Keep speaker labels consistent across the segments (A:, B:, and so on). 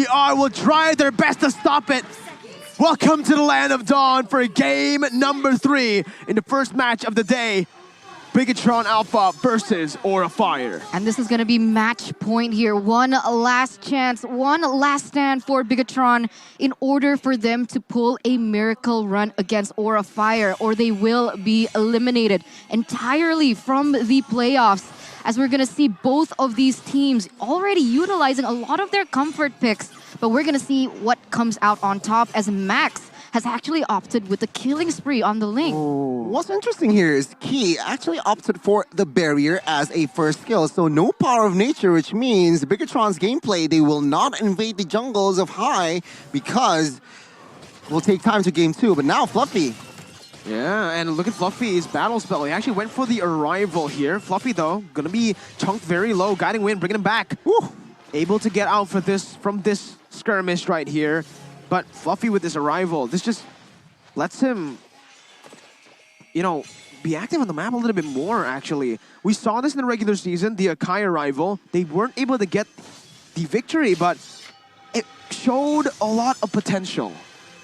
A: are will try their best to stop it. Welcome to the Land of Dawn for game number 3 in the first match of the day. BIGETRON Alpha versus Aura Fire.
B: And this is going to be match point here. One last chance, one last stand for BIGETRON in order for them to pull a miracle run against Aura Fire, or they will be eliminated entirely from the playoffs. As we're going to see both of these teams already utilizing a lot of their comfort picks. But we're going to see what comes out on top as Max has actually opted with the killing spree on the link.
C: What's interesting here is Key actually opted for the barrier as a first skill, so no power of nature, which means BIGETRON's gameplay, they will not invade the jungles of high because it will take time to game 2. But now Fluffy.
A: Yeah, and look at Fluffy's battle spell. He actually went for the arrival here. Fluffy, though, gonna be chunked very low. Guiding Wind, bringing him back. Woo! Able to get out for from this skirmish right here. But Fluffy with this arrival, this just lets him, you know, be active on the map a little bit more, actually. We saw this in the regular season, the Akai arrival. They weren't able to get the victory, but it showed a lot of potential.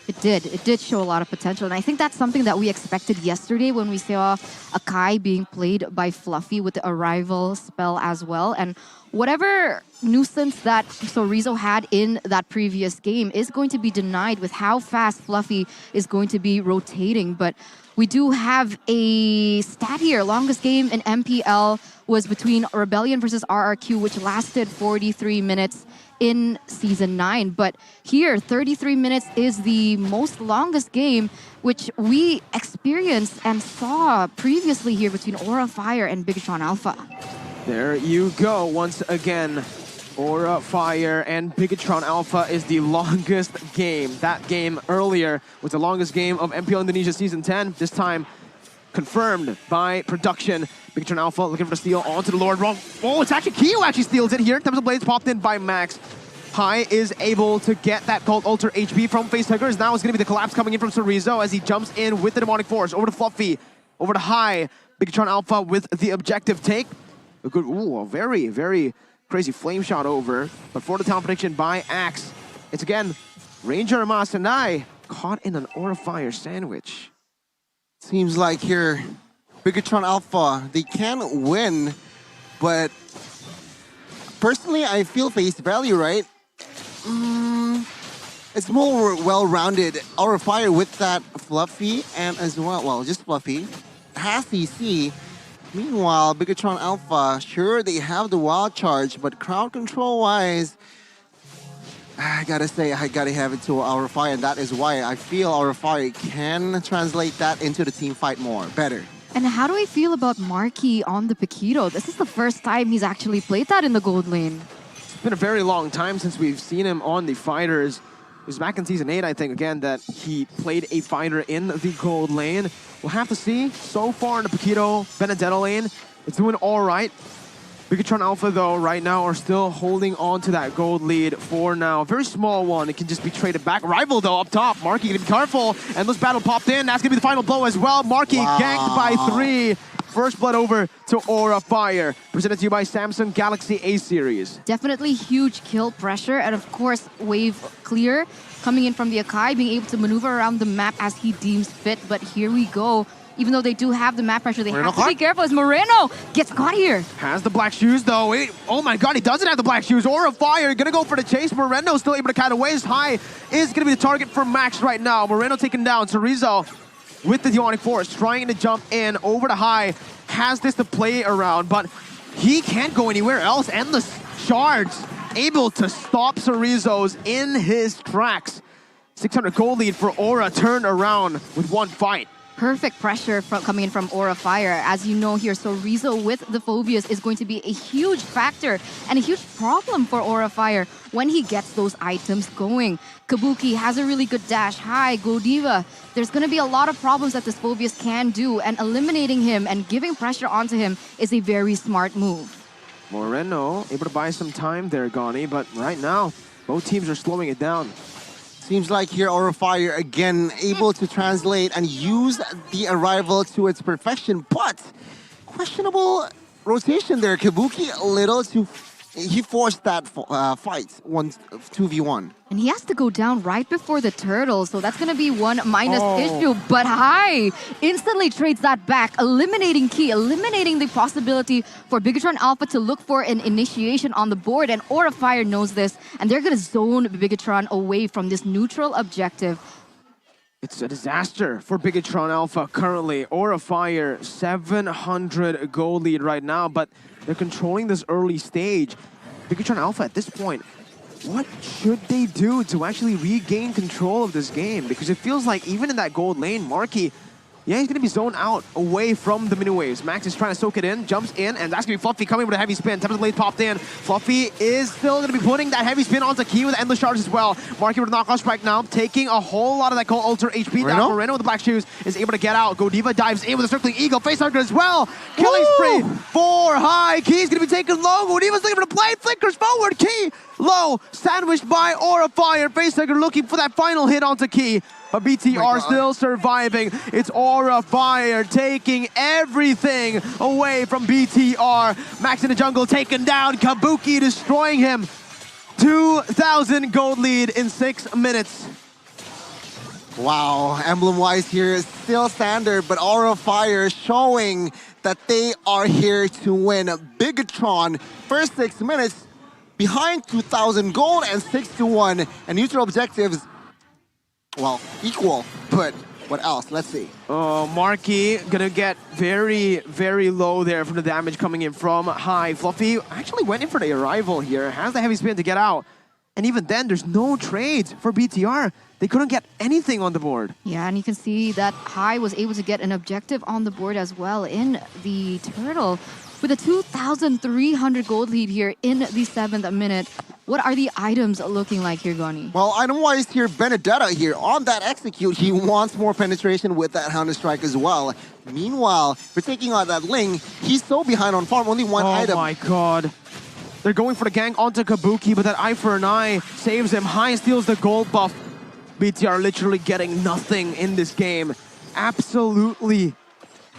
B: It did show a lot of potential. And I think that's something that we expected yesterday when we saw Akai being played by Fluffy with the arrival spell as well. And whatever nuisance that Sorizo had in that previous game is going to be denied with how fast Fluffy is going to be rotating. But we do have a stat here. Longest game in MPL was between Rebellion versus RRQ, which lasted 43 minutes in Season 9. But here, 33 minutes is the most longest game, which we experienced and saw previously here between Aura Fire and BIGETRON Alpha.
A: There you go. Once again, Aura Fire and BIGETRON Alpha is the longest game. That game earlier was the longest game of MPL Indonesia Season 10. This time confirmed by production. BIGETRON Alpha looking for the steal onto the Lord. Wrong. Oh, it's actually Kyo actually steals it here. Tempest Blades popped in by Max. High is able to get that Cult Alter HP from Facehuggers. Now it's going to be the collapse coming in from Sorizo as he jumps in with the Demonic Force. Over to Fluffy, over to High. BIGETRON Alpha with the objective take. A good, a very, very crazy flame shot over. But for the talent prediction by Axe, it's again Ranger Masanai caught in an Aura Fire sandwich.
C: Seems like here, BIGETRON Alpha, they can win, but personally, I feel face value, right? It's more well-rounded. Aura Fire with that Fluffy and as well, just Fluffy, has CC. Meanwhile, BIGETRON Alpha, sure, they have the wild charge, but crowd control-wise, I gotta say, I gotta have it to Aura Fire, and that is why I feel Aura Fire can translate that into the team fight better.
B: And how do I feel about Marky on the Paquito? This is the first time he's actually played that in the gold lane.
A: It's been a very long time since we've seen him on the fighters. It was back in Season 8, I think, again, that he played a fighter in the gold lane. We'll have to see. So far in the Paquito Benedetto lane, it's doing all right. BIGETRON Alpha, though, right now are still holding on to that gold lead for now. A very small one. It can just be traded back. Rival, though, up top. Marky gonna be careful. Endless battle popped in. That's gonna be the final blow as well. Marky ganked by 3. First blood over to Aura Fire. Presented to you by Samsung Galaxy A-Series.
B: Definitely huge kill pressure, and of course, wave clear coming in from the Akai, being able to maneuver around the map as he deems fit. But here we go. Even though they do have the map pressure, they have to be careful as Moreno gets caught here.
A: Has the black shoes, though. Wait, oh my god, he doesn't have the black shoes. Aura Fire gonna go for the chase. Moreno still able to kind of waste. High is gonna be the target for Max right now. Moreno taken down. Sorizo with the Demonic Force, trying to jump in over to High. Has this to play around, but he can't go anywhere else. Endless shards able to stop Sorizo's in his tracks. 600 gold lead for Aura, turned around with one fight.
B: Perfect pressure coming in from Aura Fire. As you know here, Sorizo with the Phobias is going to be a huge factor and a huge problem for Aura Fire when he gets those items going. Kabuki has a really good dash. High, Godiva. There's going to be a lot of problems that this Phobias can do, and eliminating him and giving pressure onto him is a very smart move.
A: Moreno able to buy some time there, Gani, but right now, both teams are slowing it down.
C: Seems like here Aura Fire again able to translate and use the arrival to its perfection, but questionable rotation there. Kabuki a little too he forced that fight 2v1.
B: And he has to go down right before the turtle, so that's gonna be one minus issue. But Hai instantly trades that back, eliminating Key, eliminating the possibility for BIGETRON Alpha to look for an initiation on the board. And Aura Fire knows this, and they're gonna zone BIGETRON away from this neutral objective.
A: It's a disaster for BIGETRON Alpha currently. Aura Fire, 700 gold lead right now, but they're controlling this early stage. BIGETRON Alpha at this point, what should they do to actually regain control of this game? Because it feels like even in that gold lane, Marky, yeah, he's going to be zoned out away from the mini waves. Max is trying to soak it in, jumps in, and that's going to be Fluffy coming with a heavy spin. Tempest Blade popped in. Fluffy is still going to be putting that heavy spin onto Key with Endless Charge as well. Marky with a knockoff strike now, taking a whole lot of that cold ultra HP. That Moreno with the black shoes is able to get out. Godiva dives in with a circling eagle. Facehugger as well. Killing spree for Hai. Key's going to be taken low. Godiva's looking for the play. Flickers forward. Key low. Sandwiched by Aura Fire. Facehugger looking for that final hit onto Key. But BTR still surviving. It's Aura Fire taking everything away from BTR. Max in the jungle taken down. Kabuki destroying him. 2,000 gold lead in 6 minutes.
C: Wow, emblem-wise here is still standard, but Aura Fire showing that they are here to win. BIGETRON, first 6 minutes, behind 2,000 gold and 6-1. And neutral objectives, well, equal, but what else? Let's see.
A: Oh, Marky gonna get very, very low there from the damage coming in from Hai. Fluffy actually went in for the arrival here, has the heavy spin to get out. And even then, there's no trades for BTR. They couldn't get anything on the board.
B: Yeah, and you can see that Hai was able to get an objective on the board as well in the turtle. With a 2,300 gold lead here in the 7th minute. What are the items looking like here, Goni?
C: Well, item-wise here, Benedetta here on that execute. He wants more penetration with that Hounded Strike as well. Meanwhile, for taking out that Ling, he's so behind on farm, only one item.
A: Oh my god. They're going for the gank onto Kabuki, but that eye for an eye saves him. Hai steals the gold buff. BTR literally getting nothing in this game. Absolutely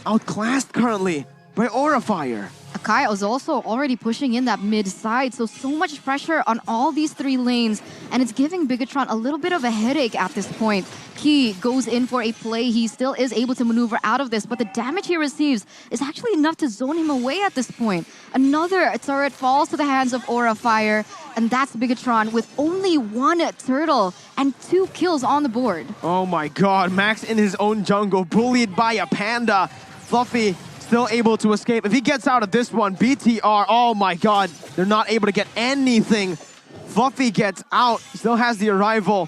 A: outclassed currently by Aura Fire.
B: Akai is also already pushing in that mid side, so much pressure on all these 3 lanes, and it's giving BIGETRON a little bit of a headache at this point. Key goes in for a play. He still is able to maneuver out of this, but the damage he receives is actually enough to zone him away at this point. Another turret falls to the hands of Aura Fire, and that's BIGETRON with only 1 turtle and 2 kills on the board.
A: Oh my god, Max in his own jungle, bullied by a panda. Fluffy still able to escape. If he gets out of this one, BTR, oh my god, they're not able to get anything. Fluffy gets out, still has the arrival.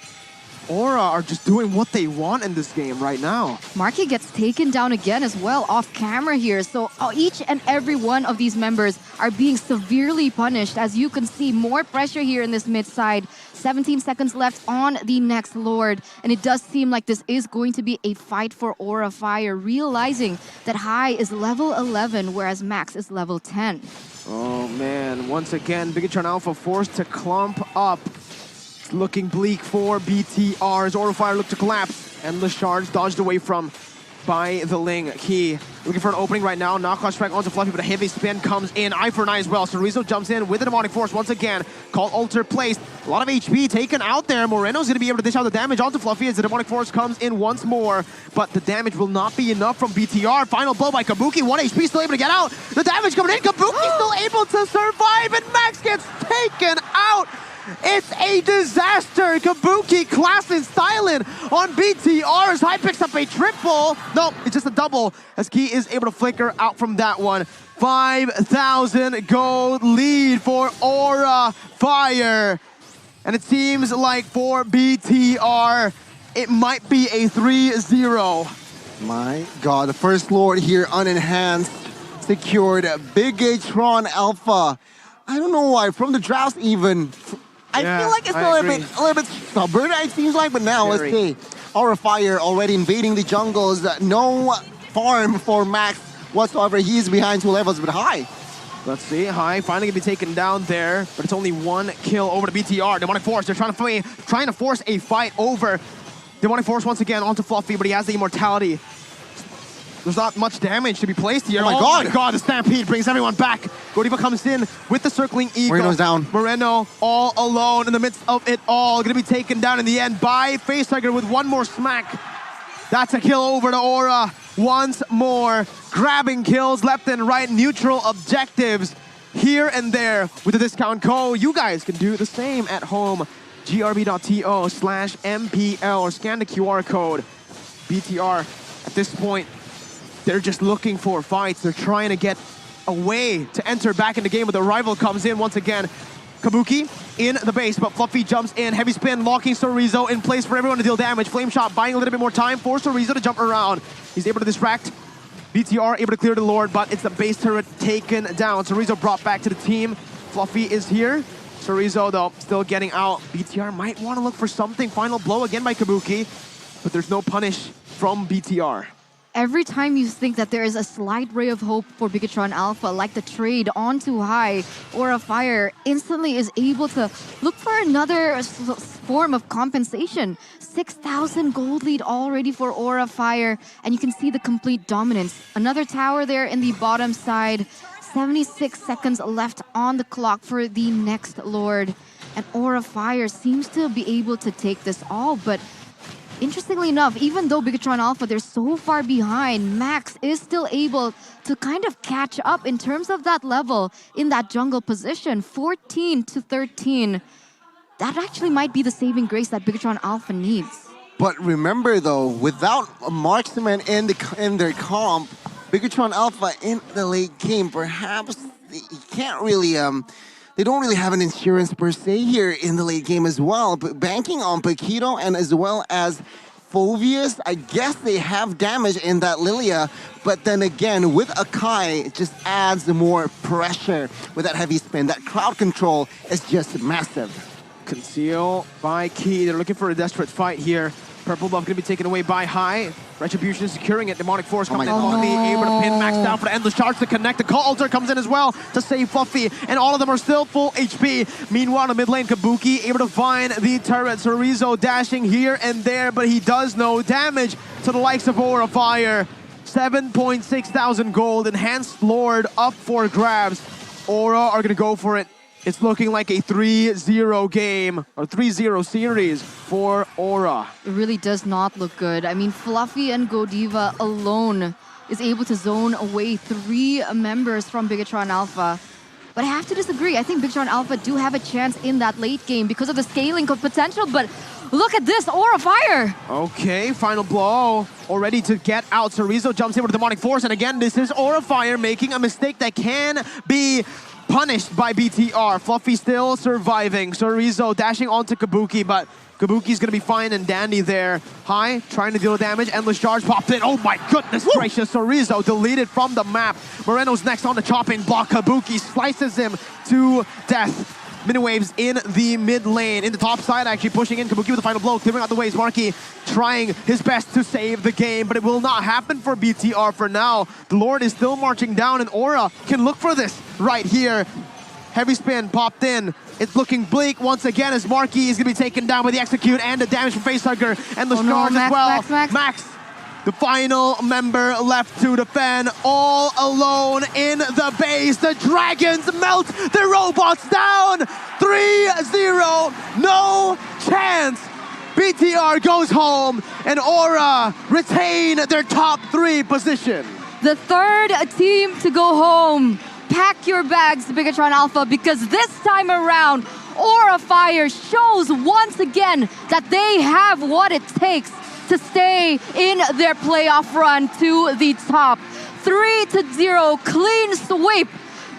A: Aura are just doing what they want in this game right now.
B: Marky gets taken down again as well off camera here. So each and every one of these members are being severely punished. As you can see, more pressure here in this mid side. 17 seconds left on the next Lord. And it does seem like this is going to be a fight for Aura Fire, realizing that Hai is level 11, whereas Max is level 10.
A: Oh man, once again, BIGETRON Alpha forced to clump up. It's looking bleak for BTR as Aura Fire looked to collapse. Endless Charge dodged away from by the Ling. Key looking for an opening right now. Knockoff strike onto Fluffy, but a heavy spin comes in. Eye for an eye as well. Chorizo jumps in with the Demonic Force once again. Call Alter placed. A lot of HP taken out there. Moreno's going to be able to dish out the damage onto Fluffy as the Demonic Force comes in once more. But the damage will not be enough from BTR. Final blow by Kabuki. 1 HP still able to get out. The damage coming in. Kabuki still able to survive, and Max gets taken out. It's a disaster. Kabuki classing styling on BTR as Hai picks up a triple. No, it's just a double as Key is able to flicker out from that one. 5,000 gold lead for Aura Fire. And it seems like for BTR, it might be a 3-0.
C: My god, the first Lord here unenhanced, secured. BIGETRON Alpha. I don't know why, from the drafts even, I feel like it's a little bit stubborn, it seems like, but now let's see. Aura Fire already invading the jungles. No farm for Max whatsoever. He's behind 2 levels, but Hai.
A: Let's see, Hai finally gonna be taken down there, but it's only 1 kill over to BTR. Demonic Force, they're trying to force a fight over. Demonic Force once again onto Fluffy, but he has the immortality. There's not much damage to be placed here.
C: Oh my God.
A: The Stampede brings everyone back. Godiva comes in with the circling eagle.
C: Moreno's down.
A: Moreno all alone in the midst of it all. Gonna be taken down in the end by Facehugger with one more smack. That's a kill over to Aura once more. Grabbing kills left and right, neutral objectives here and there with the discount code. You guys can do the same at home. grb.to/MPL or scan the QR code. BTR, at this point, they're just looking for fights. They're trying to get a way to enter back in the game, but the rival comes in once again. Kabuki in the base, but Fluffy jumps in. Heavy spin, locking Sorizo in place for everyone to deal damage. Flame shot buying a little bit more time for Sorizo to jump around. He's able to distract. BTR able to clear the Lord, but it's the base turret taken down. Sorizo brought back to the team. Fluffy is here. Sorizo, though, still getting out. BTR might want to look for something. Final blow again by Kabuki, but there's no punish from BTR.
B: Every time you think that there is a slight ray of hope for BIGETRON Alpha, like the trade onto high, Aura Fire instantly is able to look for another form of compensation. 6,000 gold lead already for Aura Fire, and you can see the complete dominance. Another tower there in the bottom side. 76 seconds left on the clock for the next Lord. And Aura Fire seems to be able to take this all, but interestingly enough, even though BIGETRON Alpha, they're so far behind, Max is still able to kind of catch up in terms of that level in that jungle position. 14-13. That actually might be the saving grace that BIGETRON Alpha needs.
C: But remember though, without a marksman in their comp, BIGETRON Alpha in the late game, perhaps they can't really they don't really have an insurance per se here in the late game as well. But banking on Paquito and as well as Phoveus, I guess they have damage in that Lilia. But then again, with Akai, it just adds more pressure with that heavy spin. That crowd control is just massive.
A: Conceal by Key. They're looking for a desperate fight here. Purple buff going to be taken away by High. Retribution securing it. Demonic Force coming in. Fluffy able to pin Max down for the endless charge to connect. The Call Altar comes in as well to save Fluffy. And all of them are still full HP. Meanwhile, in the mid lane, Kabuki able to find the turret. Sorizo dashing here and there, but he does no damage to the likes of Aura Fire. 7.6 thousand gold. Enhanced Lord up for grabs. Aura are going to go for it. It's looking like a 3-0 game, or 3-0 series for Aura.
B: It really does not look good. I mean, Fluffy and Godiva alone is able to zone away 3 members from BIGETRON Alpha. But I have to disagree. I think BIGETRON Alpha do have a chance in that late game because of the scaling of potential, but look at this, Aura Fire!
A: Okay, final blow. Already to get out. Sorizo jumps in with Demonic Force, and again, this is Aura Fire making a mistake that can be punished by BTR. Fluffy still surviving. Sorizo dashing onto Kabuki, but Kabuki's gonna be fine and dandy there. High, trying to deal damage. Endless charge popped in. Oh my goodness gracious. Sorizo deleted from the map. Moreno's next on the chopping block. Kabuki slices him to death. Miniwaves in the mid lane. In the top side, actually pushing in. Kabuki with the final blow, clearing out the ways. Marky trying his best to save the game, but it will not happen for BTR for now. The Lord is still marching down, and Aura can look for this right here. Heavy spin popped in. It's looking bleak once again as Marky is going to be taken down by the execute and the damage from Facehugger. Endless charge as well. Max, the final member left to defend, all alone in the base. The dragons melt the robots down. 3-0, no chance. BTR goes home and Aura retain their top 3 position.
B: The third team to go home. Pack your bags, BIGETRON Alpha, because this time around, Aura Fire shows once again that they have what it takes to stay in their playoff run to the top. 3-0, clean sweep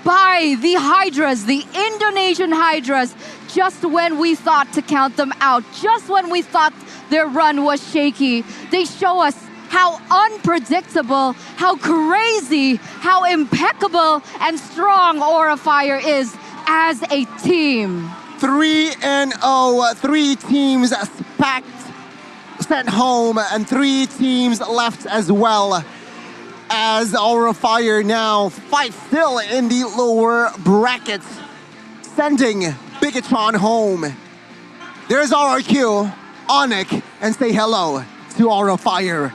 B: by the Hydras, the Indonesian Hydras, just when we thought to count them out, just when we thought their run was shaky. They show us how unpredictable, how crazy, how impeccable and strong Aura Fire is as a team.
C: 3-0, 3 teams packed, sent home, and 3 teams left as well. As Aura Fire now fight still in the lower brackets, sending BIGETRON home. There's RRQ, Onyx, and say hello to Aura Fire.